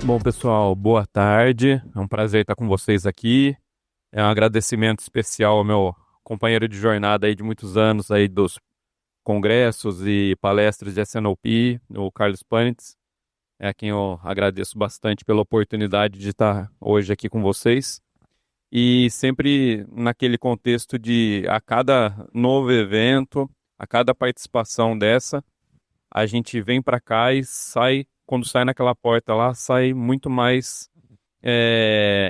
Bom, pessoal, boa tarde. É um prazer estar com vocês aqui. É um agradecimento especial ao meu companheiro de jornada aí de muitos anos aí dos congressos e palestras de SNOP, o Carlos Panitz. É a quem eu agradeço bastante pela oportunidade de estar hoje aqui com vocês. E sempre naquele contexto de a cada novo evento, a cada participação dessa, a gente vem para cá e sai, quando sai naquela porta lá, sai muito mais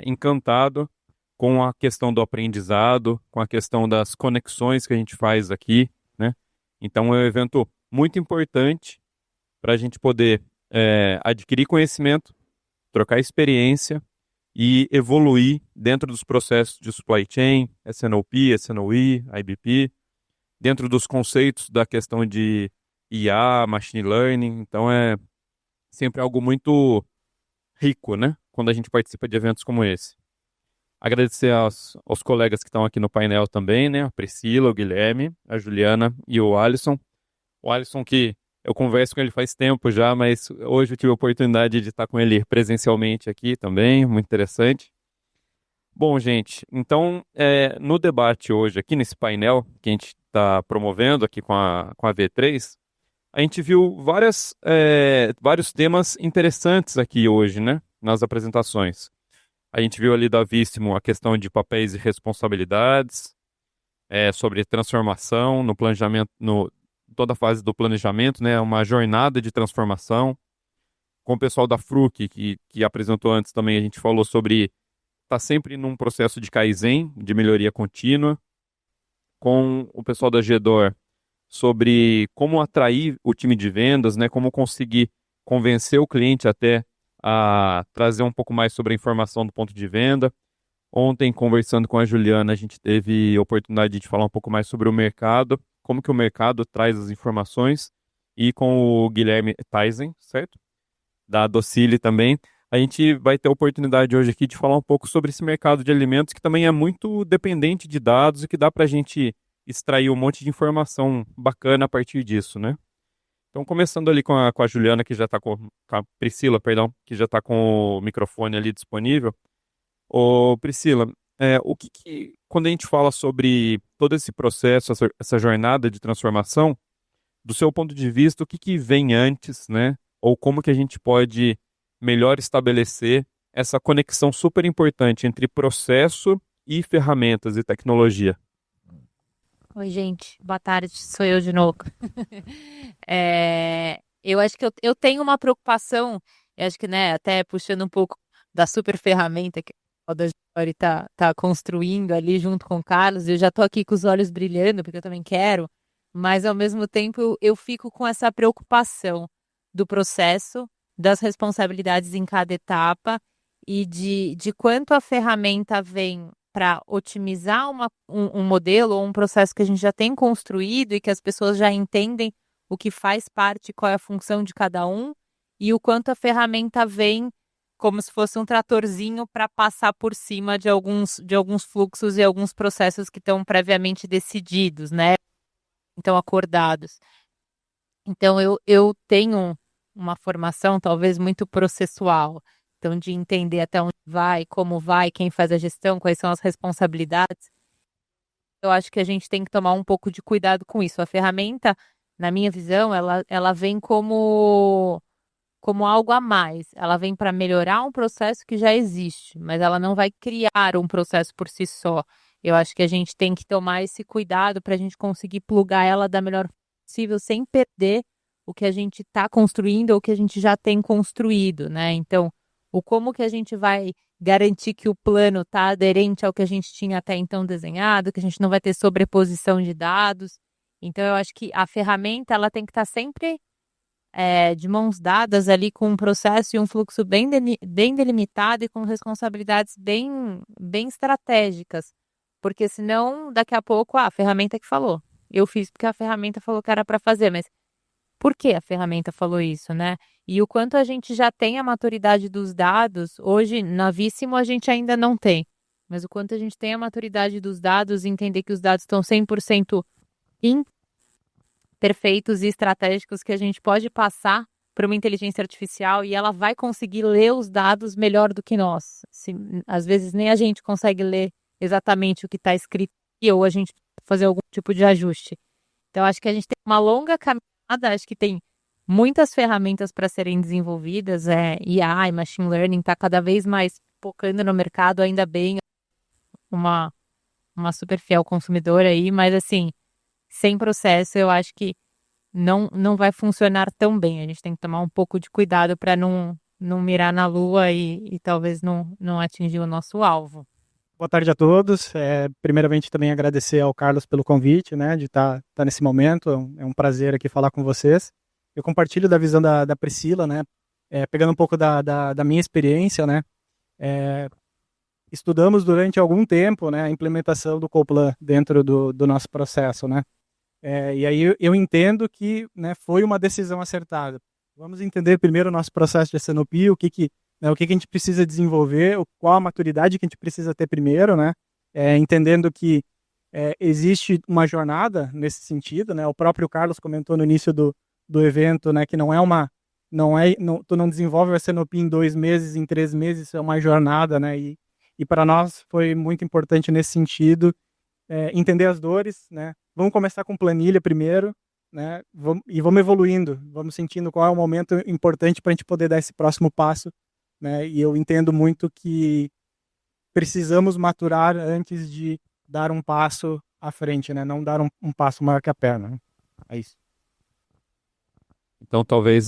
encantado com a questão do aprendizado, com a questão das conexões que a gente faz aqui, né? Então é um evento muito importante para a gente poder adquirir conhecimento, trocar experiência e evoluir dentro dos processos de supply chain, SNOP, SNOE, IBP, dentro dos conceitos da questão de IA, machine learning. Então é sempre algo muito rico, né? Quando a gente participa de eventos como esse. Agradecer aos colegas que estão aqui no painel também, né? A Priscila, o Guilherme, a Juliana e o Alisson. O Alisson que eu converso com ele faz tempo já, mas hoje eu tive a oportunidade de estar com ele presencialmente aqui também, muito interessante. Bom, gente, então no debate hoje aqui nesse painel que a gente está promovendo aqui com a V3, a gente viu vários temas interessantes aqui hoje, né? Nas apresentações. A gente viu ali da Vistimo a questão de papéis e responsabilidades, sobre transformação no planejamento, toda a fase do planejamento, né? Uma jornada de transformação. Com o pessoal da Fruc, que apresentou antes também, a gente falou sobre estar sempre num processo de Kaizen, de melhoria contínua. Com o pessoal da Gedor, sobre como atrair o time de vendas, né? Como conseguir convencer o cliente até a trazer um pouco mais sobre a informação do ponto de venda. Ontem, conversando com a Juliana, a gente teve a oportunidade de falar um pouco mais sobre o mercado, como que o mercado traz as informações, e com o Guilherme Tyson, certo? Da Docile também. A gente vai ter a oportunidade hoje aqui de falar um pouco sobre esse mercado de alimentos, que também é muito dependente de dados e que dá para a gente extrair um monte de informação bacana a partir disso, né? Então, começando ali com a Juliana, que já está com a Priscila, perdão, que já está com o microfone ali disponível. Ô, Priscila, quando a gente fala sobre todo esse processo, essa jornada de transformação, do seu ponto de vista, o que vem antes, né? Ou como que a gente pode melhor estabelecer essa conexão super importante entre processo e ferramentas e tecnologia? Oi, gente. Boa tarde. Sou eu de novo. Eu acho que eu tenho uma preocupação, eu acho que, né, até puxando um pouco da super ferramenta que a da Story tá construindo ali junto com o Carlos, eu já tô aqui com os olhos brilhando, porque eu também quero, mas ao mesmo tempo eu fico com essa preocupação do processo, das responsabilidades em cada etapa e de quanto a ferramenta vem para otimizar um modelo ou um processo que a gente já tem construído e que as pessoas já entendem o que faz parte, qual é a função de cada um, e o quanto a ferramenta vem como se fosse um tratorzinho para passar por cima de alguns fluxos e alguns processos que estão previamente decididos, né? Então, acordados. Então, eu tenho uma formação talvez muito processual. Então, de entender até onde vai, como vai, quem faz a gestão, quais são as responsabilidades. Eu acho que a gente tem que tomar um pouco de cuidado com isso. A ferramenta, na minha visão, ela vem como algo a mais. Ela vem para melhorar um processo que já existe, mas ela não vai criar um processo por si só. Eu acho que a gente tem que tomar esse cuidado para a gente conseguir plugar ela da melhor forma possível, sem perder o que a gente está construindo ou o que a gente já tem construído, né? Então, o como que a gente vai garantir que o plano está aderente ao que a gente tinha até então desenhado, que a gente não vai ter sobreposição de dados. Então, eu acho que a ferramenta ela tem que estar sempre de mãos dadas ali com um processo e um fluxo bem delimitado e com responsabilidades bem estratégicas. Porque senão, daqui a pouco, a ferramenta que falou. Eu fiz porque a ferramenta falou que era para fazer, mas por que a ferramenta falou isso, né? E o quanto a gente já tem a maturidade dos dados, hoje, na Vissimo, a gente ainda não tem. Mas o quanto a gente tem a maturidade dos dados, entender que os dados estão 100% perfeitos e estratégicos que a gente pode passar para uma inteligência artificial e ela vai conseguir ler os dados melhor do que nós. Às vezes nem a gente consegue ler exatamente o que está escrito aqui, ou a gente fazer algum tipo de ajuste. Então, acho que a gente tem uma longa caminhada, acho que tem muitas ferramentas para serem desenvolvidas, IA e Machine Learning está cada vez mais focando no mercado, ainda bem, uma super fiel consumidora aí, mas assim, sem processo, eu acho que não vai funcionar tão bem. A gente tem que tomar um pouco de cuidado para não mirar na lua e talvez não atingir o nosso alvo. Boa tarde a todos. Primeiramente, também agradecer ao Carlos pelo convite, né, de estar nesse momento. É um prazer aqui falar com vocês. Eu compartilho da visão da Priscila, né, pegando um pouco da minha experiência, né. Estudamos durante algum tempo, né, a implementação do Coplan dentro do nosso processo, né. E aí eu entendo que, né, foi uma decisão acertada. Vamos entender primeiro o nosso processo de S&OP, o que a gente precisa desenvolver, qual a maturidade que a gente precisa ter primeiro, né? Entendendo que existe uma jornada nesse sentido, né? O próprio Carlos comentou no início do evento, né, que tu não desenvolve o S&OP em 2 meses, em 3 meses, é uma jornada, né? E para nós foi muito importante nesse sentido, entender as dores, né? Vamos começar com planilha primeiro, né? Vamos evoluindo, vamos sentindo qual é o momento importante para a gente poder dar esse próximo passo, né? E eu entendo muito que precisamos maturar antes de dar um passo à frente, né? Não dar um passo maior que a perna, né? É isso. Então, talvez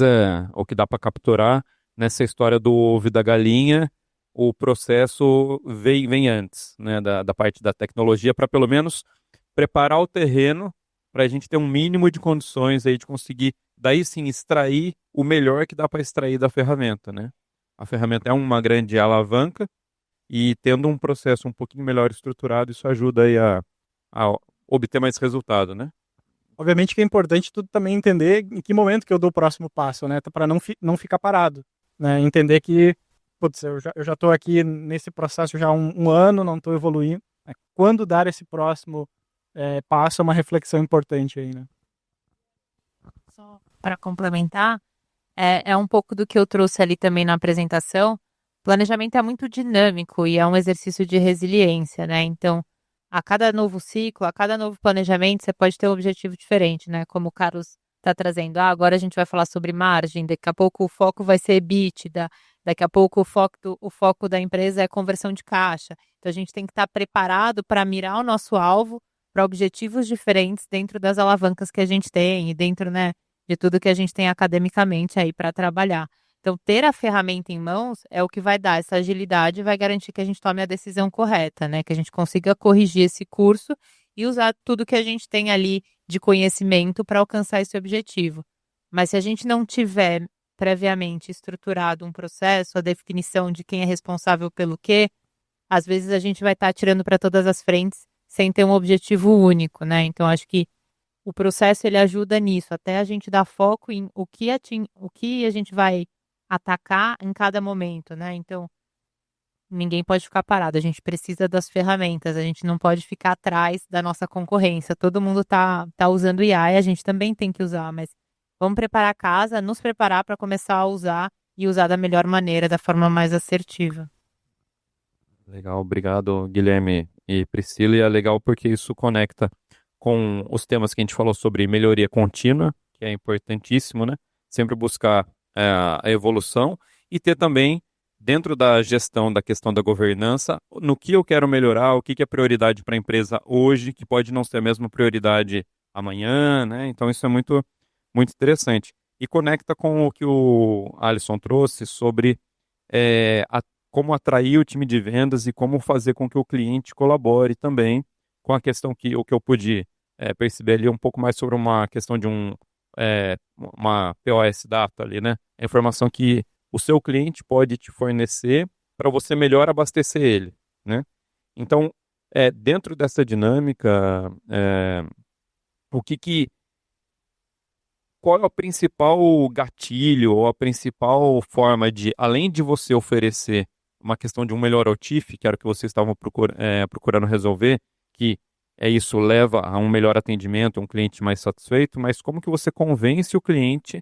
o que dá para capturar nessa história do ovo e da galinha, o processo vem antes, né, da parte da tecnologia, para pelo menos preparar o terreno para a gente ter um mínimo de condições aí de conseguir, daí sim, extrair o melhor que dá para extrair da ferramenta, né? A ferramenta é uma grande alavanca e tendo um processo um pouquinho melhor estruturado, isso ajuda aí a obter mais resultado, né? Obviamente que é importante tu também entender em que momento que eu dou o próximo passo, né? Para não ficar parado, né? Entender que, putz, eu já estou aqui nesse processo já há um ano, não estou evoluindo. Né? Quando dar esse próximo passo é uma reflexão importante aí, né? Só para complementar, é um pouco do que eu trouxe ali também na apresentação. Planejamento é muito dinâmico e é um exercício de resiliência, né? Então, a cada novo ciclo, a cada novo planejamento, você pode ter um objetivo diferente, né? Como o Carlos está trazendo. Agora a gente vai falar sobre margem, daqui a pouco o foco vai ser EBITDA, daqui a pouco o foco da empresa é conversão de caixa. Então, a gente tem que estar preparado para mirar o nosso alvo para objetivos diferentes dentro das alavancas que a gente tem e dentro, né, de tudo que a gente tem academicamente aí para trabalhar. Então, ter a ferramenta em mãos é o que vai dar essa agilidade e vai garantir que a gente tome a decisão correta, né? Que a gente consiga corrigir esse curso e usar tudo que a gente tem ali de conhecimento para alcançar esse objetivo. Mas se a gente não tiver previamente estruturado um processo, a definição de quem é responsável pelo quê, às vezes a gente vai estar atirando para todas as frentes sem ter um objetivo único, né? Então, acho que o processo ele ajuda nisso, até a gente dar foco em o que a gente vai atacar em cada momento, né? Então, ninguém pode ficar parado, a gente precisa das ferramentas, a gente não pode ficar atrás da nossa concorrência. Todo mundo tá usando IA e a gente também tem que usar, mas vamos preparar a casa, nos preparar para começar a usar e usar da melhor maneira, da forma mais assertiva. Legal, obrigado, Guilherme e Priscila. E é legal porque isso conecta com os temas que a gente falou sobre melhoria contínua, que é importantíssimo, né? Sempre buscar a evolução e ter também, dentro da gestão da questão da governança, no que eu quero melhorar, o que é prioridade para a empresa hoje, que pode não ser a mesma prioridade amanhã, né? Então isso é muito, muito interessante. E conecta com o que o Alisson trouxe sobre como atrair o time de vendas e como fazer com que o cliente colabore também com a questão que o que eu pude perceber ali um pouco mais sobre uma questão de uma POS data ali, né? A informação que o seu cliente pode te fornecer para você melhor abastecer ele, né? Então, dentro dessa dinâmica, qual é o principal gatilho ou a principal forma de, além de você oferecer uma questão de um melhor OTIF, que era o que vocês estavam procurando resolver, que isso leva a um melhor atendimento, um cliente mais satisfeito, mas como que você convence o cliente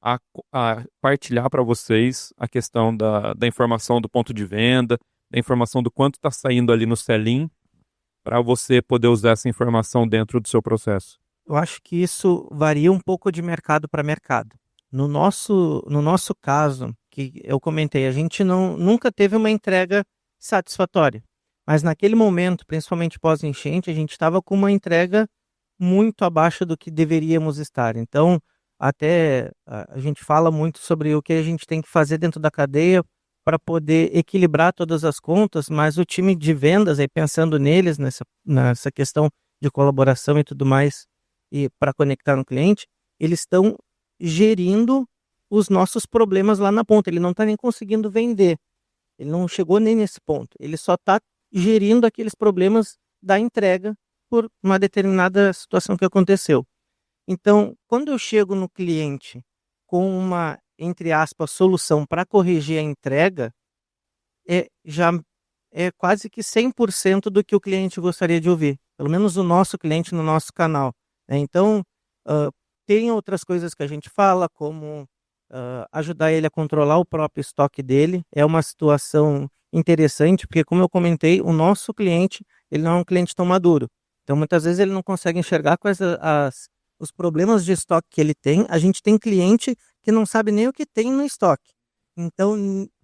a partilhar para vocês a questão da informação do ponto de venda, da informação do quanto está saindo ali no sell-in, para você poder usar essa informação dentro do seu processo? Eu acho que isso varia um pouco de mercado para mercado. No nosso caso, que eu comentei, a gente nunca teve uma entrega satisfatória. Mas naquele momento, principalmente pós-enchente, a gente estava com uma entrega muito abaixo do que deveríamos estar. Então, até a gente fala muito sobre o que a gente tem que fazer dentro da cadeia para poder equilibrar todas as contas, mas o time de vendas, aí pensando neles, nessa questão de colaboração e tudo mais, e para conectar no cliente, eles estão gerindo os nossos problemas lá na ponta. Ele não está nem conseguindo vender. Ele não chegou nem nesse ponto. Ele só está gerindo aqueles problemas da entrega por uma determinada situação que aconteceu. Então, quando eu chego no cliente com uma, entre aspas, solução para corrigir a entrega, já é quase que 100% do que o cliente gostaria de ouvir. Pelo menos o nosso cliente no nosso canal, né? Então, tem outras coisas que a gente fala, como ajudar ele a controlar o próprio estoque dele. É uma situação interessante, porque como eu comentei, o nosso cliente, ele não é um cliente tão maduro. Então, muitas vezes ele não consegue enxergar quais os problemas de estoque que ele tem. A gente tem cliente que não sabe nem o que tem no estoque. Então,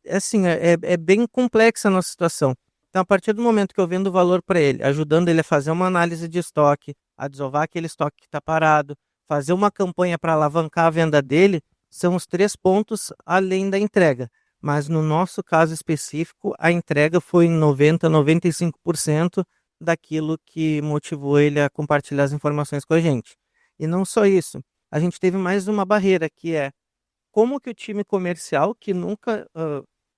assim, é bem complexa a nossa situação. Então, a partir do momento que eu vendo valor para ele, ajudando ele a fazer uma análise de estoque, a desovar aquele estoque que está parado, fazer uma campanha para alavancar a venda dele, são os 3 pontos além da entrega. Mas no nosso caso específico, a entrega foi em 90%, 95% daquilo que motivou ele a compartilhar as informações com a gente. E não só isso, a gente teve mais uma barreira, que é como que o time comercial, que nunca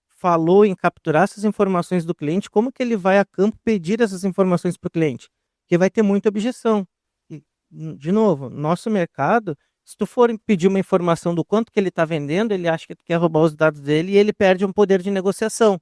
falou em capturar essas informações do cliente, como que ele vai a campo pedir essas informações para o cliente? Porque vai ter muita objeção. E, de novo, nosso mercado, se tu for pedir uma informação do quanto que ele está vendendo, ele acha que tu quer roubar os dados dele e ele perde um poder de negociação.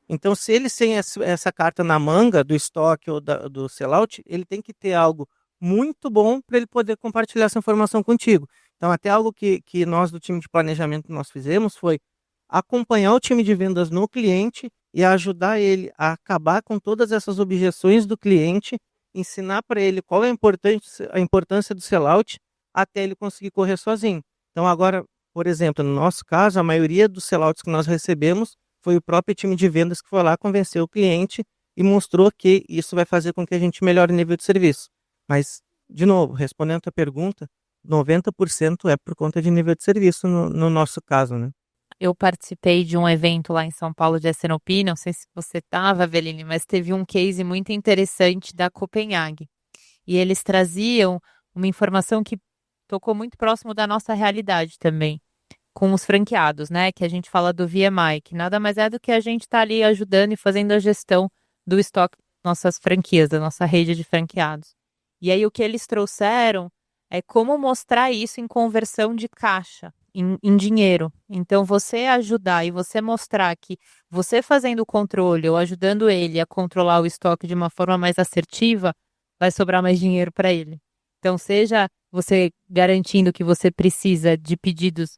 Então, se ele tem essa carta na manga do estoque ou do sellout, ele tem que ter algo muito bom para ele poder compartilhar essa informação contigo. Então, até algo que nós do time de planejamento nós fizemos foi acompanhar o time de vendas no cliente e ajudar ele a acabar com todas essas objeções do cliente, ensinar para ele qual é a importância do sellout até ele conseguir correr sozinho. Então, agora, por exemplo, no nosso caso, a maioria dos sellouts que nós recebemos foi o próprio time de vendas que foi lá convencer o cliente e mostrou que isso vai fazer com que a gente melhore o nível de serviço. Mas, de novo, respondendo a tua pergunta, 90% é por conta de nível de serviço no nosso caso, né? Eu participei de um evento lá em São Paulo de S&OP, não sei se você estava, Aveline, mas teve um case muito interessante da Copenhague. E eles traziam uma informação que tocou muito próximo da nossa realidade também, com os franqueados, né? Que a gente fala do VMI, que nada mais é do que a gente estar ali ajudando e fazendo a gestão do estoque das nossas franquias, da nossa rede de franqueados. E aí o que eles trouxeram é como mostrar isso em conversão de caixa, em dinheiro. Então, você ajudar e você mostrar que você fazendo o controle ou ajudando ele a controlar o estoque de uma forma mais assertiva, vai sobrar mais dinheiro para ele. Então, seja você garantindo que você precisa de pedidos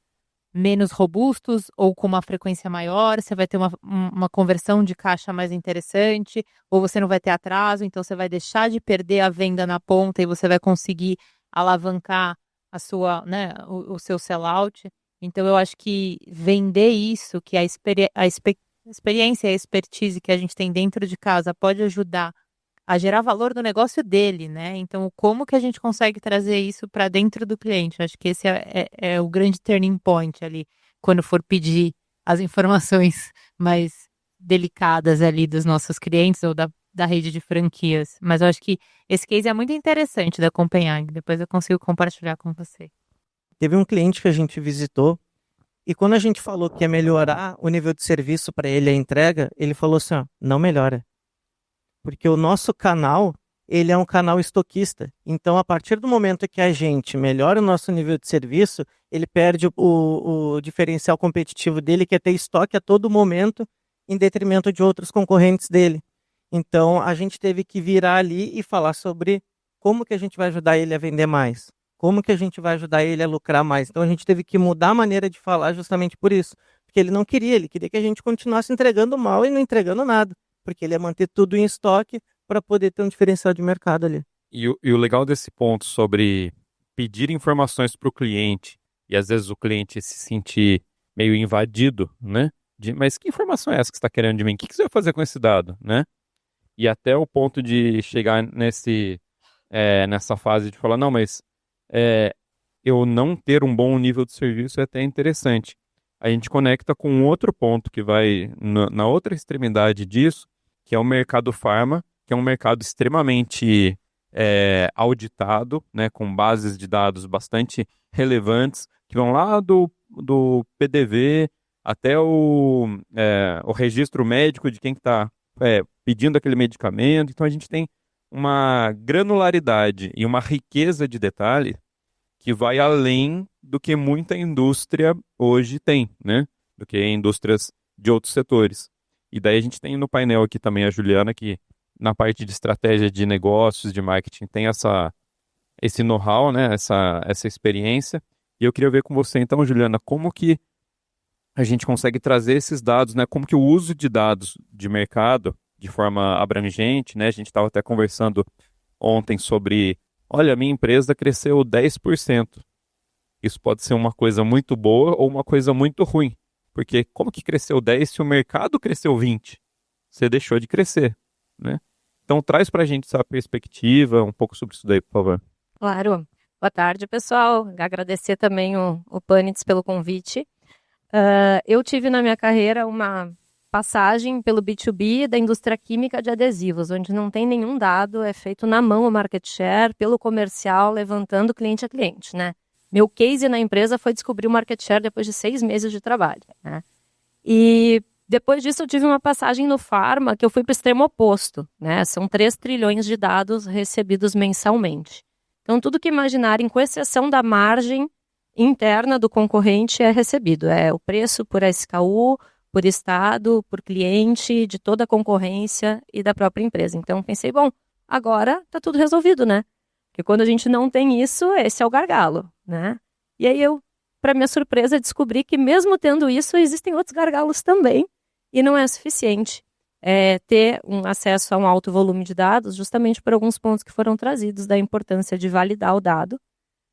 menos robustos ou com uma frequência maior, você vai ter uma conversão de caixa mais interessante, ou você não vai ter atraso, então você vai deixar de perder a venda na ponta e você vai conseguir alavancar a sua, né, o seu sellout. Então, eu acho que vender isso, que a experiência e a expertise que a gente tem dentro de casa pode ajudar a gerar valor no negócio dele, né? Então, como que a gente consegue trazer isso para dentro do cliente? Eu acho que esse é o grande turning point ali, quando for pedir as informações mais delicadas ali dos nossos clientes ou da rede de franquias. Mas eu acho que esse case é muito interessante da Copenhague. Depois eu consigo compartilhar com você. Teve um cliente que a gente visitou e quando a gente falou que ia melhorar o nível de serviço para ele, a entrega, ele falou assim, ó, não melhora. Porque o nosso canal, ele é um canal estoquista. Então, a partir do momento que a gente melhora o nosso nível de serviço, ele perde o diferencial competitivo dele, que é ter estoque a todo momento, em detrimento de outros concorrentes dele. Então, a gente teve que virar ali e falar sobre como que a gente vai ajudar ele a vender mais. como que a gente vai ajudar ele a lucrar mais? Então a gente teve que mudar a maneira de falar justamente por isso. Porque ele queria que a gente continuasse entregando mal e não entregando nada. Porque ele ia manter tudo em estoque para poder ter um diferencial de mercado ali. E o legal desse ponto sobre pedir informações para o cliente e às vezes o cliente se sentir meio invadido, né? Mas que informação é essa que você está querendo de mim? O que você vai fazer com esse dado, né? E até o ponto de chegar nessa fase de falar, não, mas eu não ter um bom nível de serviço é até interessante. A gente conecta com um outro ponto que vai na outra extremidade disso, que é o mercado farma, que é um mercado extremamente auditado, né, com bases de dados bastante relevantes, que vão lá do PDV até o registro médico de quem está pedindo aquele medicamento. Então a gente tem uma granularidade e uma riqueza de detalhe que vai além do que muita indústria hoje tem, né? Do que indústrias de outros setores. E daí a gente tem no painel aqui também a Juliana, que na parte de estratégia de negócios, de marketing, tem esse know-how, né? Essa experiência. E eu queria ver com você, então, Juliana, como que a gente consegue trazer esses dados, né? Como que o uso de dados de mercado, de forma abrangente, né? A gente estava até conversando ontem sobre, olha, a minha empresa cresceu 10%. Isso pode ser uma coisa muito boa ou uma coisa muito ruim. Porque como que cresceu 10 se o mercado cresceu 20? Você deixou de crescer, né? Então traz para a gente essa perspectiva, um pouco sobre isso daí, por favor. Claro. Boa tarde, pessoal. Agradecer também o Panitz pelo convite. Eu tive na minha carreira uma passagem pelo B2B da indústria química de adesivos, onde não tem nenhum dado, é feito na mão o market share, pelo comercial, levantando cliente a cliente, né? Meu case na empresa foi descobrir o market share depois de 6 meses de trabalho, né? E depois disso eu tive uma passagem no Pharma que eu fui para o extremo oposto, né? São 3 trilhões de dados recebidos mensalmente. Então tudo que imaginarem, com exceção da margem interna do concorrente, é recebido. É o preço por SKU, por estado, por cliente, de toda a concorrência e da própria empresa. Então pensei, bom, agora está tudo resolvido, né? Porque quando a gente não tem isso, esse é o gargalo, né? E aí eu, para minha surpresa, descobri que mesmo tendo isso, existem outros gargalos também, e não é suficiente ter um acesso a um alto volume de dados, justamente por alguns pontos que foram trazidos, da importância de validar o dado,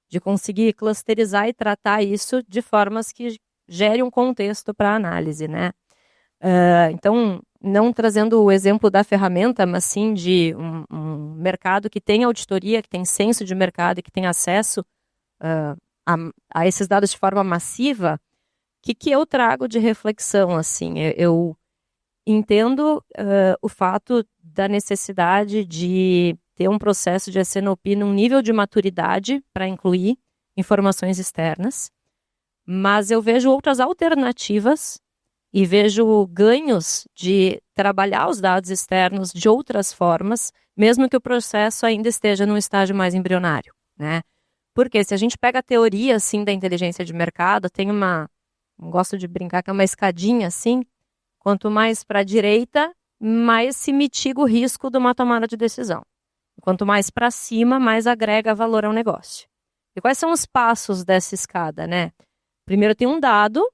de conseguir clusterizar e tratar isso de formas que gere um contexto para a análise, né? Então, não trazendo o exemplo da ferramenta, mas sim de um mercado que tem auditoria, que tem senso de mercado e que tem acesso a esses dados de forma massiva, o que eu trago de reflexão? Assim, eu entendo o fato da necessidade de ter um processo de S&OP num nível de maturidade para incluir informações externas, mas eu vejo outras alternativas e vejo ganhos de trabalhar os dados externos de outras formas, mesmo que o processo ainda esteja num estágio mais embrionário, né? Porque se a gente pega a teoria, assim, da inteligência de mercado, tem gosto de brincar que é uma escadinha, assim, quanto mais para a direita, mais se mitiga o risco de uma tomada de decisão. Quanto mais para cima, mais agrega valor ao negócio. E quais são os passos dessa escada, né? Primeiro tem um dado,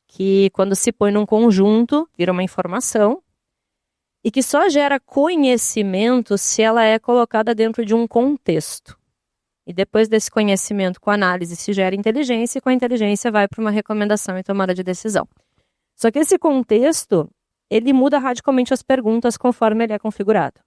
que quando se põe num conjunto, vira uma informação, e que só gera conhecimento se ela é colocada dentro de um contexto. E depois desse conhecimento, com análise, se gera inteligência, e com a inteligência vai para uma recomendação e tomada de decisão. Só que esse contexto, ele muda radicalmente as perguntas conforme ele é configurado.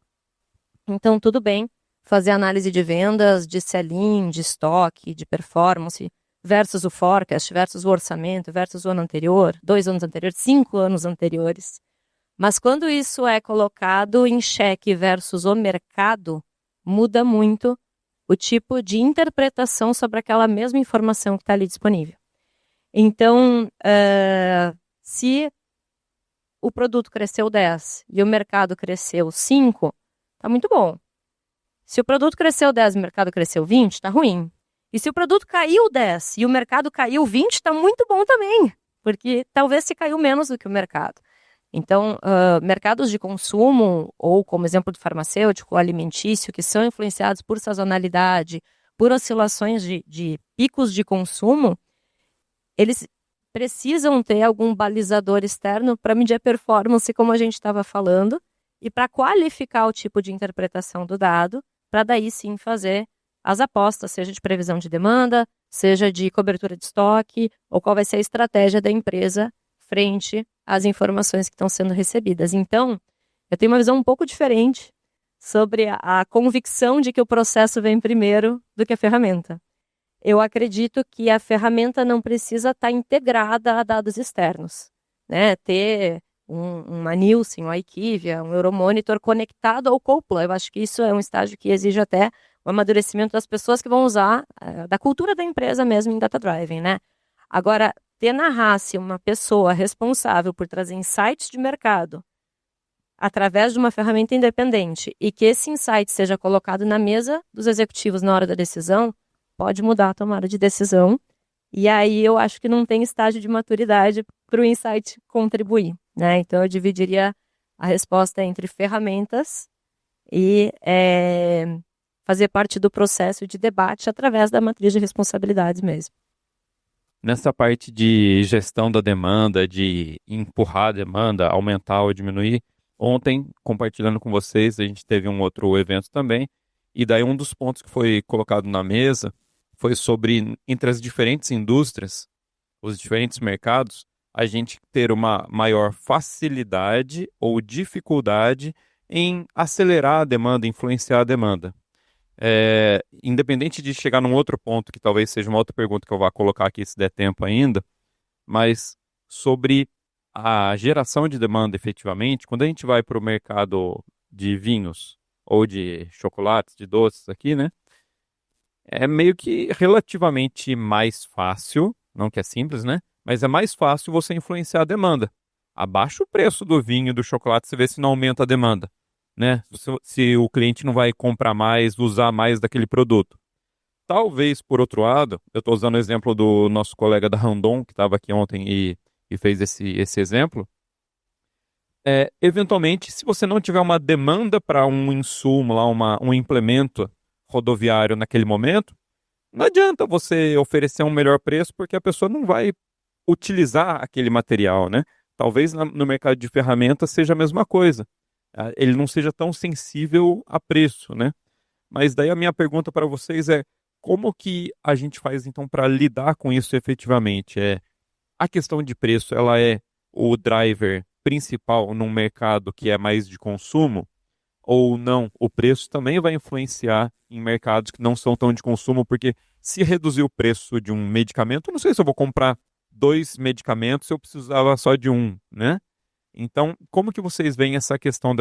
Então, tudo bem fazer análise de vendas, de sell-in, de estoque, de performance, versus o forecast, versus o orçamento, versus o ano anterior, 2 anos anteriores, 5 anos anteriores. Mas quando isso é colocado em xeque versus o mercado, muda muito o tipo de interpretação sobre aquela mesma informação que está ali disponível. Então, se o produto cresceu 10 e o mercado cresceu 5, está muito bom. Se o produto cresceu 10 e o mercado cresceu 20, está ruim. E se o produto caiu 10 e o mercado caiu 20, está muito bom também, porque talvez se caiu menos do que o mercado. Então, mercados de consumo, ou como exemplo de farmacêutico, alimentício, que são influenciados por sazonalidade, por oscilações de picos de consumo, eles precisam ter algum balizador externo para medir a performance, como a gente estava falando, e para qualificar o tipo de interpretação do dado, para daí sim fazer as apostas, seja de previsão de demanda, seja de cobertura de estoque, ou qual vai ser a estratégia da empresa frente às informações que estão sendo recebidas. Então, eu tenho uma visão um pouco diferente sobre a convicção de que o processo vem primeiro do que a ferramenta. Eu acredito que a ferramenta não precisa estar integrada a dados externos, né? Ter uma Nielsen, um IQVIA, um Euromonitor conectado ao Copla. Eu acho que isso é um estágio que exige até o amadurecimento das pessoas que vão usar, da cultura da empresa mesmo em Data Driving, né? Agora, ter na RACE uma pessoa responsável por trazer insights de mercado através de uma ferramenta independente e que esse insight seja colocado na mesa dos executivos na hora da decisão, pode mudar a tomada de decisão. E aí eu acho que não tem estágio de maturidade para o insight contribuir, né? Então eu dividiria a resposta entre ferramentas e fazer parte do processo de debate através da matriz de responsabilidades mesmo. Nessa parte de gestão da demanda, de empurrar a demanda, aumentar ou diminuir, ontem, compartilhando com vocês, a gente teve um outro evento também, e daí um dos pontos que foi colocado na mesa foi sobre, entre as diferentes indústrias, os diferentes mercados, a gente ter uma maior facilidade ou dificuldade em acelerar a demanda, influenciar a demanda. Independente de chegar num outro ponto, que talvez seja uma outra pergunta que eu vá colocar aqui se der tempo ainda, mas sobre a geração de demanda efetivamente, quando a gente vai para o mercado de vinhos ou de chocolates, de doces aqui, né? É meio que relativamente mais fácil, não que é simples, né? Mas é mais fácil você influenciar a demanda. Abaixa o preço do vinho e do chocolate, você vê se não aumenta a demanda, né? Se o cliente não vai comprar mais, usar mais daquele produto. Talvez, por outro lado, eu estou usando o exemplo do nosso colega da Randon, que estava aqui ontem e fez esse exemplo. Eventualmente, se você não tiver uma demanda para um insumo, lá, um implemento rodoviário naquele momento, não adianta você oferecer um melhor preço porque a pessoa não vai utilizar aquele material, né? Talvez no mercado de ferramentas seja a mesma coisa. Ele não seja tão sensível a preço, né? Mas daí a minha pergunta para vocês é como que a gente faz então para lidar com isso efetivamente? A questão de preço, ela é o driver principal num mercado que é mais de consumo? Ou não, o preço também vai influenciar em mercados que não são tão de consumo, porque se reduzir o preço de um medicamento, eu não sei se eu vou comprar 2 medicamentos se eu precisava só de um, né? Então, como que vocês veem essa questão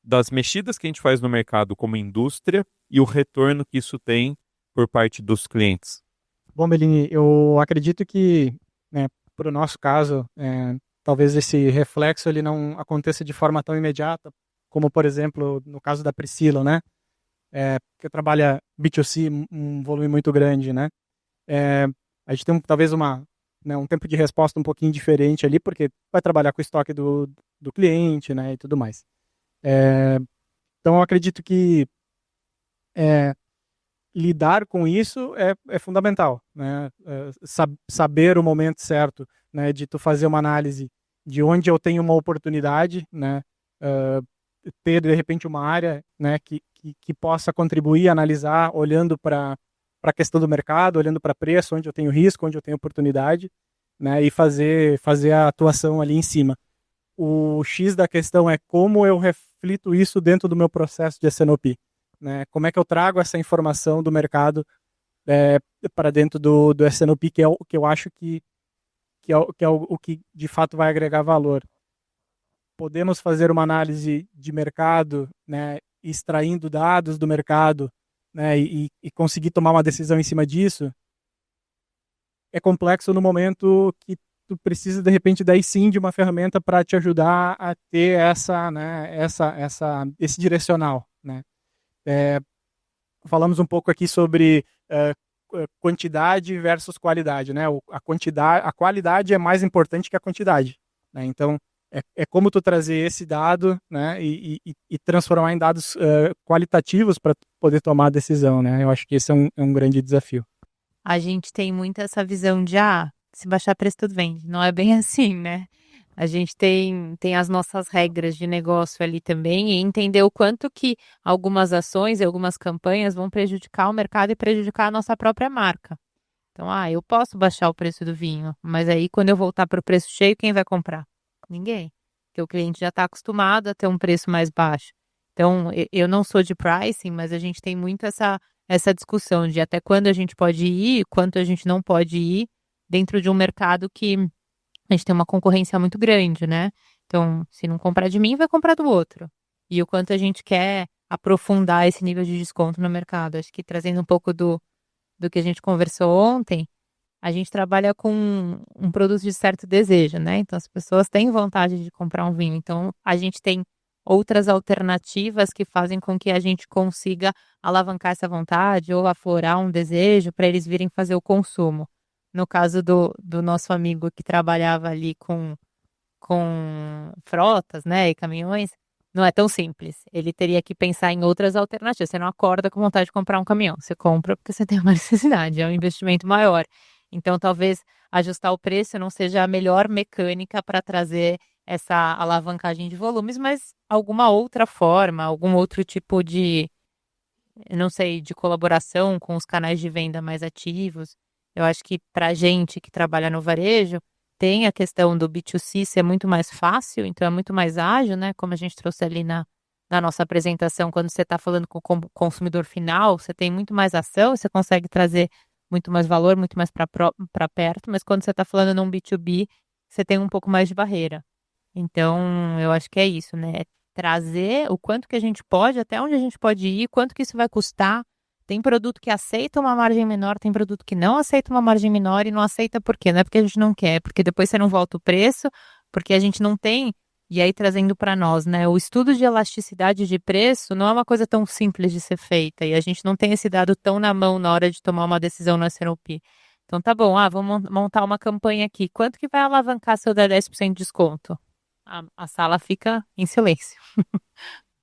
das mexidas que a gente faz no mercado como indústria e o retorno que isso tem por parte dos clientes? Bom, Bellini, eu acredito que, né, para o nosso caso, talvez esse reflexo ele não aconteça de forma tão imediata, como, por exemplo, no caso da Priscila, né? Que trabalha B2C, um volume muito grande, né? A gente tem talvez um tempo de resposta um pouquinho diferente ali, porque vai trabalhar com o estoque do cliente, né, e tudo mais. Então, eu acredito que lidar com isso é fundamental, né? Saber o momento certo, né, de tu fazer uma análise de onde eu tenho uma oportunidade, né? Ter de repente uma área, né, que possa contribuir, analisar, olhando para a questão do mercado, olhando para preço, onde eu tenho risco, onde eu tenho oportunidade, né, e fazer a atuação ali em cima. O X da questão é como eu reflito isso dentro do meu processo de S&OP, né? Como é que eu trago essa informação do mercado para dentro do S&OP, que é o que eu acho que é o que de fato vai agregar valor. Podemos fazer uma análise de mercado, né, extraindo dados do mercado, né, e conseguir tomar uma decisão em cima disso. É complexo no momento que tu precisa, de repente, daí sim de uma ferramenta para te ajudar a ter esse direcional, né? Falamos um pouco aqui sobre quantidade versus qualidade, né? A qualidade é mais importante que a quantidade, né? Então, é como tu trazer esse dado, né, e transformar em dados qualitativos para poder tomar a decisão, né? Eu acho que esse é um grande desafio. A gente tem muito essa visão de, se baixar preço tudo vende. Não é bem assim, né? A gente tem as nossas regras de negócio ali também e entender o quanto que algumas ações e algumas campanhas vão prejudicar o mercado e prejudicar a nossa própria marca. Então, eu posso baixar o preço do vinho, mas aí quando eu voltar para o preço cheio, quem vai comprar? Ninguém. Porque o cliente já está acostumado a ter um preço mais baixo. Então, eu não sou de pricing, mas a gente tem muito essa discussão de até quando a gente pode ir, quanto a gente não pode ir dentro de um mercado que a gente tem uma concorrência muito grande, né? Então, se não comprar de mim, vai comprar do outro. E o quanto a gente quer aprofundar esse nível de desconto no mercado. Acho que trazendo um pouco do que a gente conversou ontem, a gente trabalha com um produto de certo desejo, né? Então, as pessoas têm vontade de comprar um vinho. Então, a gente tem outras alternativas que fazem com que a gente consiga alavancar essa vontade ou aflorar um desejo para eles virem fazer o consumo. No caso do nosso amigo que trabalhava ali com frotas, né, e caminhões, não é tão simples. Ele teria que pensar em outras alternativas. Você não acorda com vontade de comprar um caminhão. Você compra porque você tem uma necessidade, é um investimento maior. Então, talvez ajustar o preço não seja a melhor mecânica para trazer essa alavancagem de volumes, mas alguma outra forma, algum outro tipo de, não sei, de colaboração com os canais de venda mais ativos. Eu acho que para a gente que trabalha no varejo, tem a questão do B2C ser muito mais fácil, então é muito mais ágil, né? Como a gente trouxe ali na nossa apresentação, quando você está falando com o consumidor final, você tem muito mais ação, você consegue trazer muito mais valor, muito mais para perto, mas quando você está falando num B2B, você tem um pouco mais de barreira. Então, eu acho que é isso, né? É trazer o quanto que a gente pode, até onde a gente pode ir, quanto que isso vai custar. Tem produto que aceita uma margem menor, tem produto que não aceita uma margem menor e não aceita por quê? Não é porque a gente não quer, porque depois você não volta o preço, porque a gente não tem. E aí, trazendo para nós, né? O estudo de elasticidade de preço não é uma coisa tão simples de ser feita e a gente não tem esse dado tão na mão na hora de tomar uma decisão no S&OP. Então, tá bom, vamos montar uma campanha aqui. Quanto que vai alavancar se eu der 10% de desconto? A sala fica em silêncio.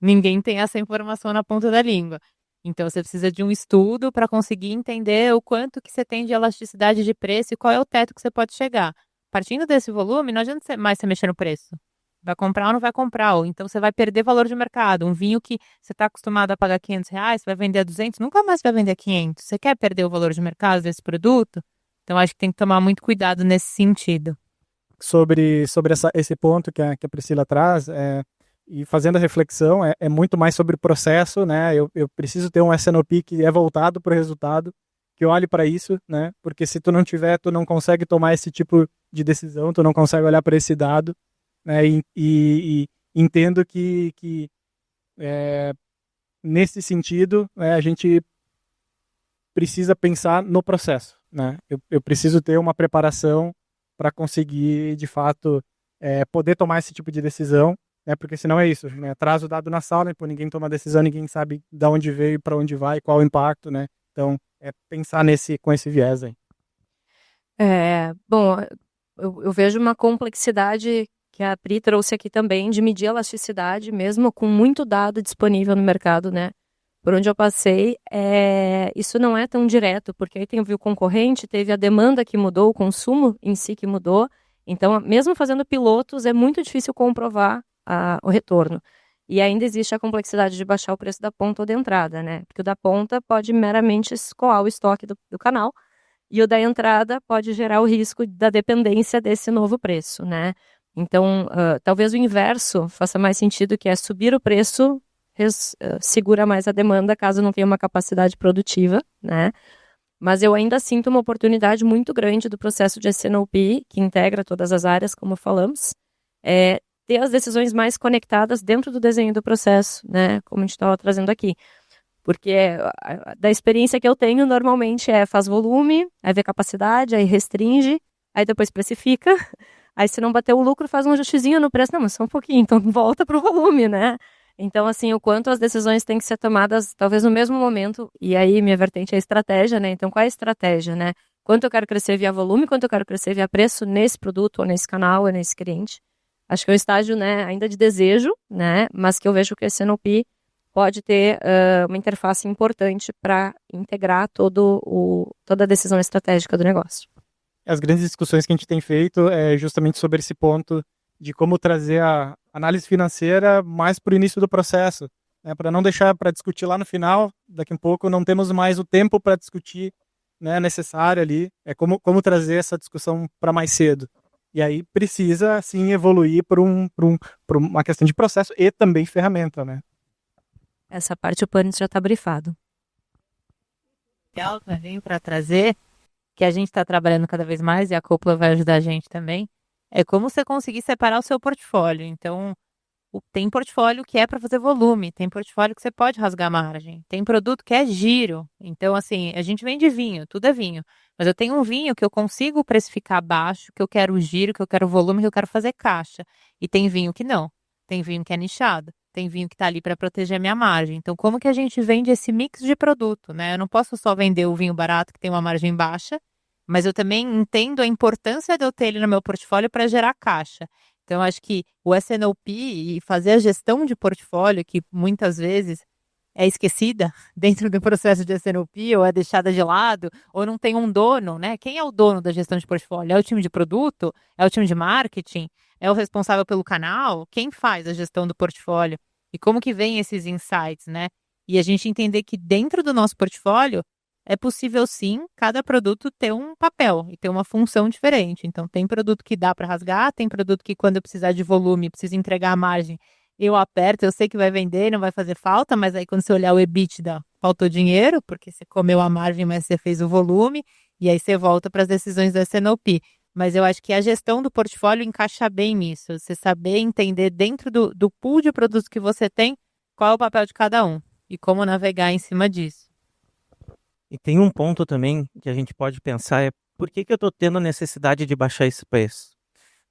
Ninguém tem essa informação na ponta da língua. Então, você precisa de um estudo para conseguir entender o quanto que você tem de elasticidade de preço e qual é o teto que você pode chegar. Partindo desse volume, não adianta mais você mexer no preço. Vai comprar ou não vai comprar, ou então você vai perder valor de mercado. Um vinho que você está acostumado a pagar R$500, você vai vender a 200, nunca mais vai vender a 500. Você quer perder o valor de mercado desse produto? Então, acho que tem que tomar muito cuidado nesse sentido. Sobre esse ponto que a Priscila traz, e fazendo a reflexão, é muito mais sobre o processo, né? Eu preciso ter um S&OP que é voltado para o resultado, que olhe para isso, né? Porque se tu não tiver, tu não consegue tomar esse tipo de decisão, tu não consegue olhar para esse dado, né? E entendo que nesse sentido, a gente precisa pensar no processo, né? Eu preciso ter uma preparação para conseguir, de fato, poder tomar esse tipo de decisão, né? Porque senão é isso, né? Traz o dado na sala, e ninguém toma decisão, ninguém sabe de onde veio, para onde vai, qual o impacto, né? Então, pensar com esse viés aí. Bom, eu vejo uma complexidade que a Pri trouxe aqui também de medir a elasticidade, mesmo com muito dado disponível no mercado, né? Por onde eu passei, isso não é tão direto, porque aí teve o concorrente, teve a demanda que mudou, o consumo em si que mudou. Então, mesmo fazendo pilotos, é muito difícil comprovar o retorno. E ainda existe a complexidade de baixar o preço da ponta ou da entrada, né? Porque o da ponta pode meramente escoar o estoque do canal, e o da entrada pode gerar o risco da dependência desse novo preço, né? Então, talvez o inverso faça mais sentido, que é subir o preço segura mais a demanda caso não tenha uma capacidade produtiva, né? Mas eu ainda sinto uma oportunidade muito grande do processo de S&OP, que integra todas as áreas, como falamos, ter as decisões mais conectadas dentro do desenho do processo, né? Como a gente estava trazendo aqui. Porque da experiência que eu tenho, normalmente faz volume, aí vê capacidade, aí restringe, aí depois precifica, aí se não bater o lucro, faz um ajustezinho no preço. Não, mas só um pouquinho, então volta para o volume, né? Então, assim, o quanto as decisões têm que ser tomadas, talvez no mesmo momento, e aí minha vertente é a estratégia, né? Então, qual é a estratégia, né? Quanto eu quero crescer via volume, quanto eu quero crescer via preço nesse produto, ou nesse canal, ou nesse cliente. Acho que é um estágio, né, ainda de desejo, né, mas que eu vejo que a SNOP pode ter uma interface importante para integrar toda a decisão estratégica do negócio. As grandes discussões que a gente tem feito é justamente sobre esse ponto de como trazer a análise financeira mais para o início do processo, né, para não deixar para discutir lá no final, daqui a pouco não temos mais o tempo para discutir, né, necessário ali, é como trazer essa discussão para mais cedo. E aí precisa, sim, evoluir para uma questão de processo e também ferramenta, né? Essa parte o Panis já está brifado. Legal também para trazer, que a gente está trabalhando cada vez mais e a Copla vai ajudar a gente também, é como você conseguir separar o seu portfólio. Então, tem portfólio que é para fazer volume, tem portfólio que você pode rasgar margem, tem produto que é giro. Então, assim, a gente vende vinho, tudo é vinho. Mas eu tenho um vinho que eu consigo precificar baixo, que eu quero giro, que eu quero volume, que eu quero fazer caixa. E tem vinho que não. Tem vinho que é nichado. Tem vinho que está ali para proteger a minha margem. Então, como que a gente vende esse mix de produto, né? Eu não posso só vender o vinho barato que tem uma margem baixa, mas eu também entendo a importância de eu ter ele no meu portfólio para gerar caixa. Então, acho que o SNOP e fazer a gestão de portfólio, que muitas vezes é esquecida dentro do processo de SNOP, ou é deixada de lado, ou não tem um dono, né? Quem é o dono da gestão de portfólio? É o time de produto? É o time de marketing? É o responsável pelo canal? Quem faz a gestão do portfólio? E como que vem esses insights, né? E a gente entender que dentro do nosso portfólio é possível sim cada produto ter um papel e ter uma função diferente. Então tem produto que dá para rasgar, tem produto que quando eu precisar de volume, preciso entregar a margem, eu aperto, eu sei que vai vender, não vai fazer falta, mas aí quando você olhar o EBITDA, faltou dinheiro, porque você comeu a margem, mas você fez o volume, e aí você volta para as decisões do SNOP. Mas eu acho que a gestão do portfólio encaixa bem nisso. Você saber entender dentro do pool de produtos que você tem, qual é o papel de cada um e como navegar em cima disso. E tem um ponto também que a gente pode pensar é por que eu estou tendo a necessidade de baixar esse preço?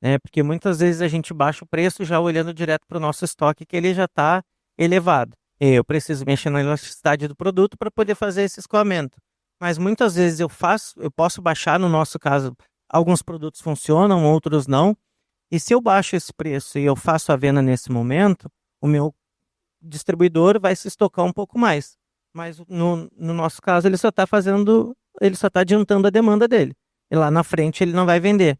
Né? Porque muitas vezes a gente baixa o preço já olhando direto para o nosso estoque, que ele já está elevado. E eu preciso mexer na elasticidade do produto para poder fazer esse escoamento. Mas muitas vezes eu posso baixar, no nosso caso, alguns produtos funcionam, outros não. E se eu baixo esse preço e eu faço a venda nesse momento, o meu distribuidor vai se estocar um pouco mais. Mas no nosso caso, ele só está adiantando a demanda dele. E lá na frente ele não vai vender.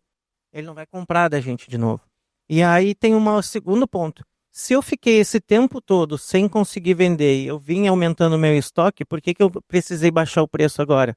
Ele não vai comprar da gente de novo. E aí tem um segundo ponto. Se eu fiquei esse tempo todo sem conseguir vender e eu vim aumentando o meu estoque, por que eu precisei baixar o preço agora?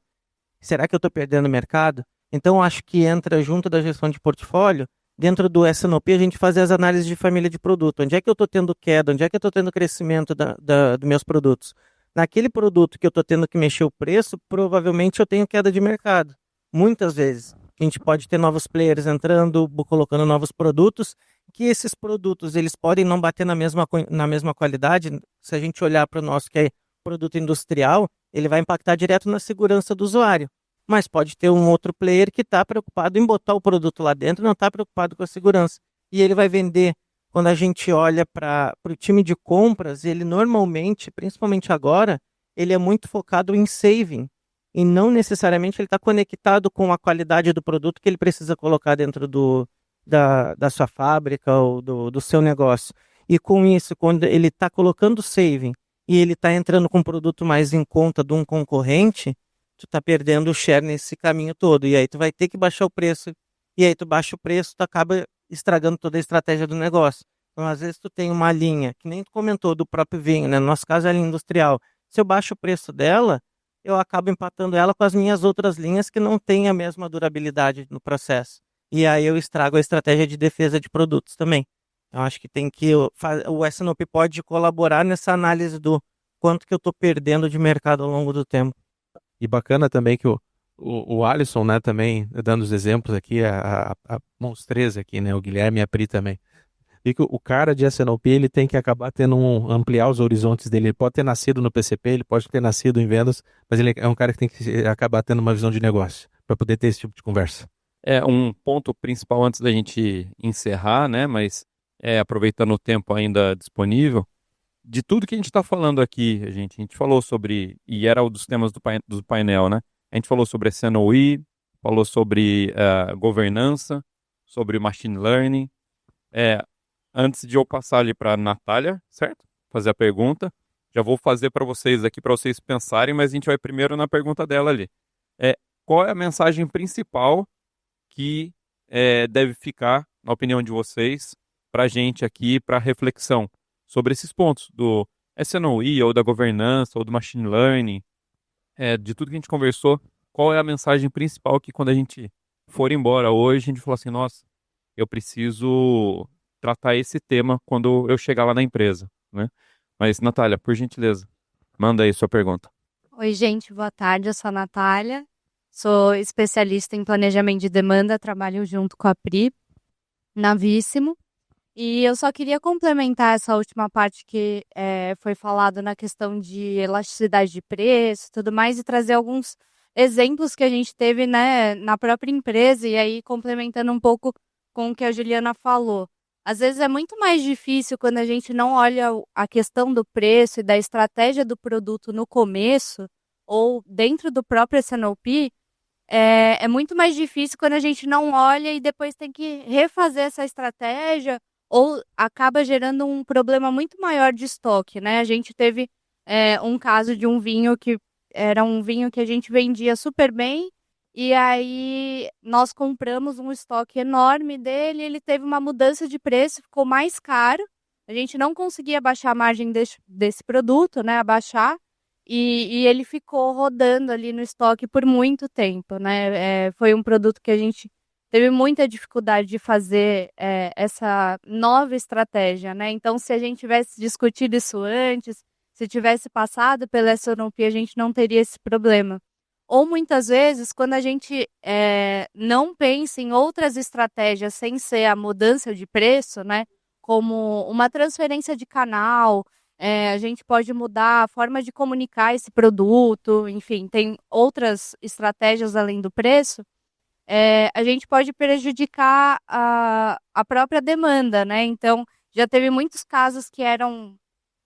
Será que eu estou perdendo mercado? Então, acho que entra junto da gestão de portfólio, dentro do SNOP, a gente fazer as análises de família de produto. Onde é que eu estou tendo queda? Onde é que eu estou tendo crescimento dos meus produtos? Naquele produto que eu estou tendo que mexer o preço, provavelmente eu tenho queda de mercado. Muitas vezes. A gente pode ter novos players entrando, colocando novos produtos, que esses produtos eles podem não bater na mesma qualidade. Se a gente olhar para o nosso, que é produto industrial, ele vai impactar direto na segurança do usuário. Mas pode ter um outro player que está preocupado em botar o produto lá dentro, não está preocupado com a segurança. E ele vai vender. Quando a gente olha para o time de compras, ele normalmente, principalmente agora, ele é muito focado em saving. E não necessariamente ele está conectado com a qualidade do produto que ele precisa colocar dentro da sua fábrica ou do seu negócio. E com isso, quando ele está colocando saving e ele está entrando com um produto mais em conta de um concorrente, tu está perdendo o share nesse caminho todo. E aí tu vai ter que baixar o preço. E aí tu baixa o preço, tu acaba estragando toda a estratégia do negócio. Então, às vezes tu tem uma linha, que nem tu comentou do próprio vinho, né? No nosso caso é a linha industrial. Se eu baixo o preço dela, eu acabo empatando ela com as minhas outras linhas que não têm a mesma durabilidade no processo. E aí eu estrago a estratégia de defesa de produtos também. Eu acho que o SNOP pode colaborar nessa análise do quanto que eu estou perdendo de mercado ao longo do tempo. E bacana também que o Alisson, né, também, dando os exemplos aqui, a monstreza aqui, né, o Guilherme e a Pri também. E que o cara de SNOP, ele tem que acabar ampliar os horizontes dele. Ele pode ter nascido no PCP, ele pode ter nascido em vendas, mas ele é um cara que tem que acabar tendo uma visão de negócio para poder ter esse tipo de conversa. É um ponto principal antes da gente encerrar, né? Mas aproveitando o tempo ainda disponível, de tudo que a gente está falando aqui, a gente falou sobre, e era um dos temas do painel, né? A gente falou sobre SNOE, falou sobre governança, sobre machine learning. antes de eu passar ali para a Natália, certo? Fazer a pergunta. Já vou fazer para vocês aqui, para vocês pensarem, mas a gente vai primeiro na pergunta dela ali. Qual é a mensagem principal que deve ficar, na opinião de vocês, para a gente aqui, para reflexão sobre esses pontos do SNOI, ou da governança, ou do machine learning, de tudo que a gente conversou, qual é a mensagem principal que quando a gente for embora hoje, a gente falar assim, nossa, eu preciso tratar esse tema quando eu chegar lá na empresa, né? Mas, Natália, por gentileza, manda aí sua pergunta. Oi, gente, boa tarde. Eu sou a Natália, sou especialista em planejamento de demanda, trabalho junto com a Pri, na Víssimo. E eu só queria complementar essa última parte que foi falado na questão de elasticidade de preço e tudo mais, e trazer alguns exemplos que a gente teve, né, na própria empresa, e aí complementando um pouco com o que a Juliana falou. Às vezes é muito mais difícil quando a gente não olha a questão do preço e da estratégia do produto no começo, ou dentro do próprio S&OP, é muito mais difícil quando a gente não olha e depois tem que refazer essa estratégia, ou acaba gerando um problema muito maior de estoque, né? A gente teve um caso de um vinho que era um vinho que a gente vendia super bem, e aí nós compramos um estoque enorme dele, ele teve uma mudança de preço, ficou mais caro, a gente não conseguia baixar a margem desse produto, né? Abaixar, e ele ficou rodando ali no estoque por muito tempo, né? Foi um produto que a gente teve muita dificuldade de fazer essa nova estratégia, né? Então, se a gente tivesse discutido isso antes, se tivesse passado pela S&OP, a gente não teria esse problema. Ou muitas vezes, quando a gente não pensa em outras estratégias sem ser a mudança de preço, né? Como uma transferência de canal, a gente pode mudar a forma de comunicar esse produto, enfim, tem outras estratégias além do preço. A gente pode prejudicar a própria demanda, né? Então, já teve muitos casos que eram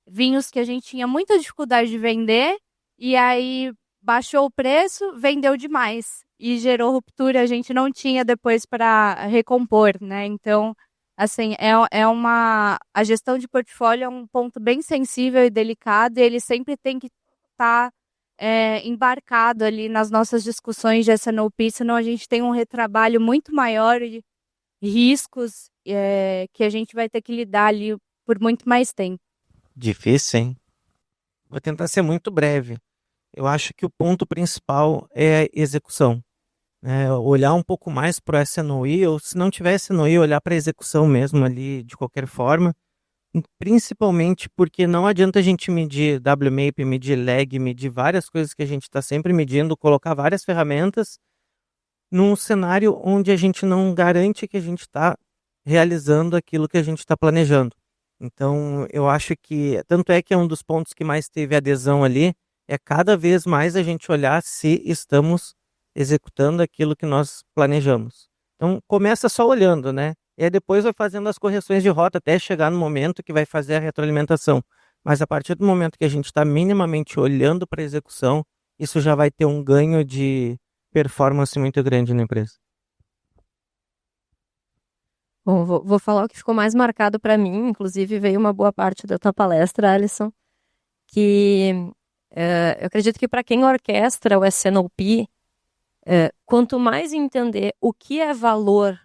vinhos que a gente tinha muita dificuldade de vender, e aí baixou o preço, vendeu demais, e gerou ruptura, a gente não tinha depois para recompor, né? Então, assim, a gestão de portfólio é um ponto bem sensível e delicado, e ele sempre tem que estar embarcado ali nas nossas discussões de S&OP, senão a gente tem um retrabalho muito maior e riscos que a gente vai ter que lidar ali por muito mais tempo. Difícil, hein? Vou tentar ser muito breve. Eu acho que o ponto principal é a execução. Olhar um pouco mais para o S&OI, ou se não tiver S&OI, olhar para a execução mesmo ali, de qualquer forma. Principalmente porque não adianta a gente medir WMAP, medir lag, medir várias coisas que a gente está sempre medindo, colocar várias ferramentas num cenário onde a gente não garante que a gente está realizando aquilo que a gente está planejando. Então, eu acho que, tanto é que é um dos pontos que mais teve adesão ali, é cada vez mais a gente olhar se estamos executando aquilo que nós planejamos. Então, começa só olhando, né? E aí depois vai fazendo as correções de rota até chegar no momento que vai fazer a retroalimentação. Mas a partir do momento que a gente está minimamente olhando para a execução, isso já vai ter um ganho de performance muito grande na empresa. Bom, vou falar o que ficou mais marcado para mim, inclusive veio uma boa parte da tua palestra, Alisson, que eu acredito que para quem orquestra o S&OP, quanto mais entender o que é valor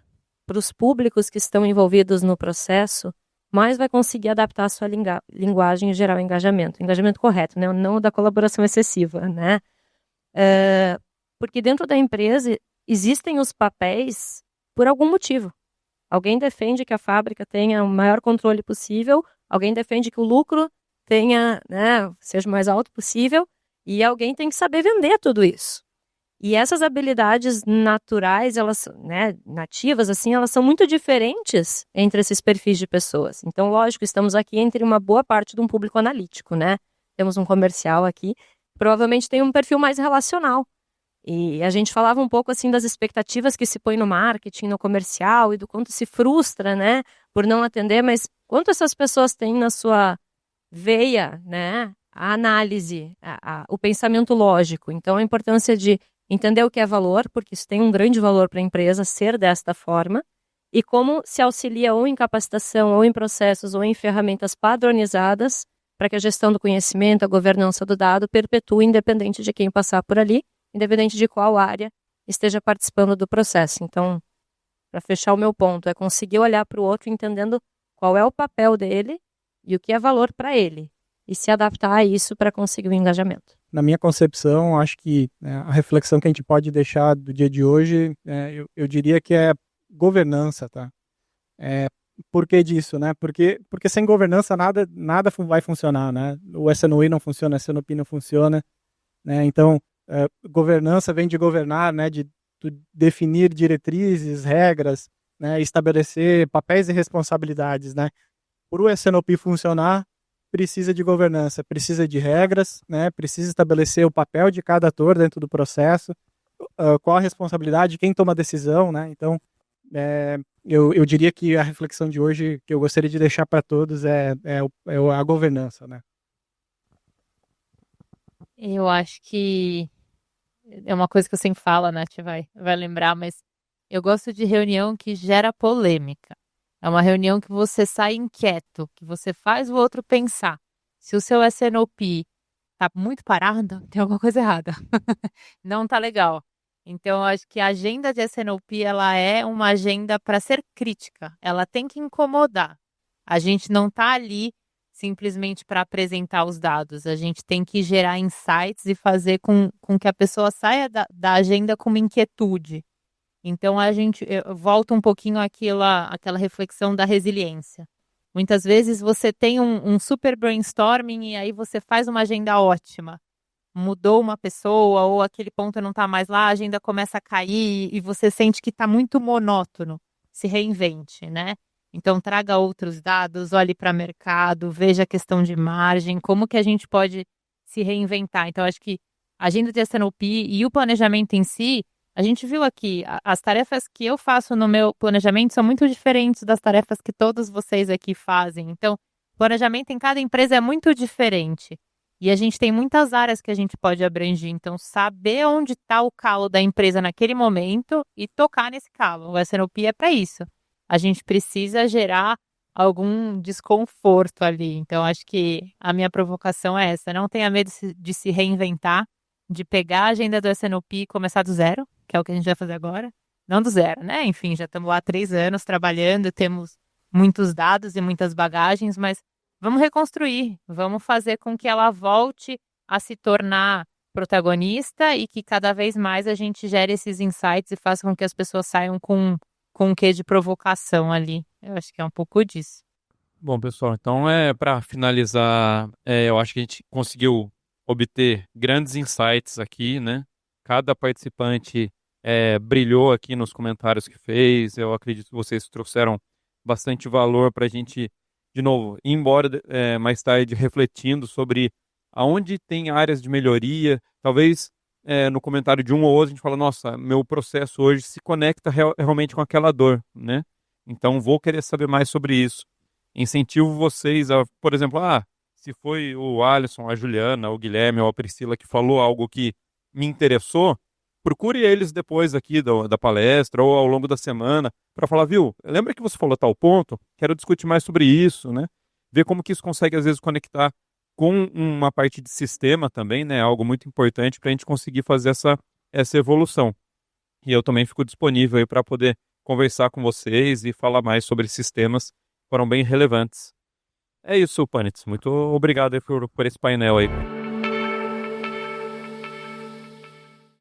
para os públicos que estão envolvidos no processo, mais vai conseguir adaptar a sua linguagem e gerar o engajamento correto, né? Não o da colaboração excessiva, né? Porque dentro da empresa existem os papéis por algum motivo. Alguém defende que a fábrica tenha o maior controle possível, alguém defende que o lucro tenha, né, seja o mais alto possível, e alguém tem que saber vender tudo isso. E essas habilidades naturais, elas, né, nativas, assim, elas são muito diferentes entre esses perfis de pessoas. Então, lógico, estamos aqui entre uma boa parte de um público analítico, né? Temos um comercial aqui, provavelmente tem um perfil mais relacional. E a gente falava um pouco, assim, das expectativas que se põe no marketing, no comercial, e do quanto se frustra, né, por não atender, mas quanto essas pessoas têm na sua veia, né, a análise, o pensamento lógico. Então, a importância de entender o que é valor, porque isso tem um grande valor para a empresa ser desta forma, e como se auxilia ou em capacitação, ou em processos, ou em ferramentas padronizadas para que a gestão do conhecimento, a governança do dado perpetue independente de quem passar por ali, independente de qual área esteja participando do processo. Então, para fechar o meu ponto, é conseguir olhar para o outro entendendo qual é o papel dele e o que é valor para ele, e se adaptar a isso para conseguir o engajamento. Na minha concepção, acho que a reflexão que a gente pode deixar do dia de hoje, eu diria que é governança, tá? Por que disso, né? Porque sem governança nada vai funcionar, né? O SNOI não funciona, o SNOP não funciona, né? Então, governança vem de governar, né? De definir diretrizes, regras, né? Estabelecer papéis e responsabilidades, né? Por o SNOP funcionar, precisa de governança, precisa de regras, né? Precisa estabelecer o papel de cada ator dentro do processo, qual a responsabilidade, quem toma a decisão, né? Então, eu diria que a reflexão de hoje que eu gostaria de deixar para todos é a governança, né? Eu acho que é uma coisa que eu sempre falo, a Nath vai lembrar, mas eu gosto de reunião que gera polêmica. É uma reunião que você sai inquieto, que você faz o outro pensar. Se o seu SNOP tá muito parado, tem alguma coisa errada. Não tá legal. Então, eu acho que a agenda de SNOP, ela é uma agenda para ser crítica. Ela tem que incomodar. A gente não tá ali simplesmente para apresentar os dados. A gente tem que gerar insights e fazer com que a pessoa saia da agenda com uma inquietude. Então, eu volto um pouquinho àquela reflexão da resiliência. Muitas vezes você tem um super brainstorming e aí você faz uma agenda ótima. Mudou uma pessoa ou aquele ponto não está mais lá, a agenda começa a cair e você sente que está muito monótono. Se reinvente, né? Então, traga outros dados, olhe para o mercado, veja a questão de margem, como que a gente pode se reinventar. Então, acho que a agenda de SNOP e o planejamento em si, a gente viu aqui, as tarefas que eu faço no meu planejamento são muito diferentes das tarefas que todos vocês aqui fazem. Então, planejamento em cada empresa é muito diferente. E a gente tem muitas áreas que a gente pode abranger. Então, saber onde está o calo da empresa naquele momento e tocar nesse calo. O SNOP é para isso. A gente precisa gerar algum desconforto ali. Então, acho que a minha provocação é essa. Não tenha medo de se reinventar, de pegar a agenda do SNOP e começar do zero, que é o que a gente vai fazer agora. Não do zero, né? Enfim, já estamos lá há 3 anos trabalhando, temos muitos dados e muitas bagagens, mas vamos reconstruir, vamos fazer com que ela volte a se tornar protagonista e que cada vez mais a gente gere esses insights e faça com que as pessoas saiam com um quê de provocação ali. Eu acho que é um pouco disso. Bom, pessoal, então para finalizar, eu acho que a gente conseguiu obter grandes insights aqui, né? Cada participante brilhou aqui nos comentários que fez. Eu acredito que vocês trouxeram bastante valor para a gente, de novo, ir embora mais tarde refletindo sobre aonde tem áreas de melhoria. Talvez no comentário de um ou outro a gente fala, nossa, meu processo hoje se conecta realmente com aquela dor, né? Então vou querer saber mais sobre isso. Incentivo vocês a, por exemplo, se foi o Alisson, a Juliana, o Guilherme ou a Priscila que falou algo que me interessou, procure eles depois aqui da palestra ou ao longo da semana para falar, viu, lembra que você falou tal ponto? Quero discutir mais sobre isso, né? Ver como que isso consegue às vezes conectar com uma parte de sistema também, né? Algo muito importante para a gente conseguir fazer essa evolução. E eu também fico disponível aí para poder conversar com vocês e falar mais sobre sistemas que foram bem relevantes. É isso, Panitz. Muito obrigado aí por esse painel aí.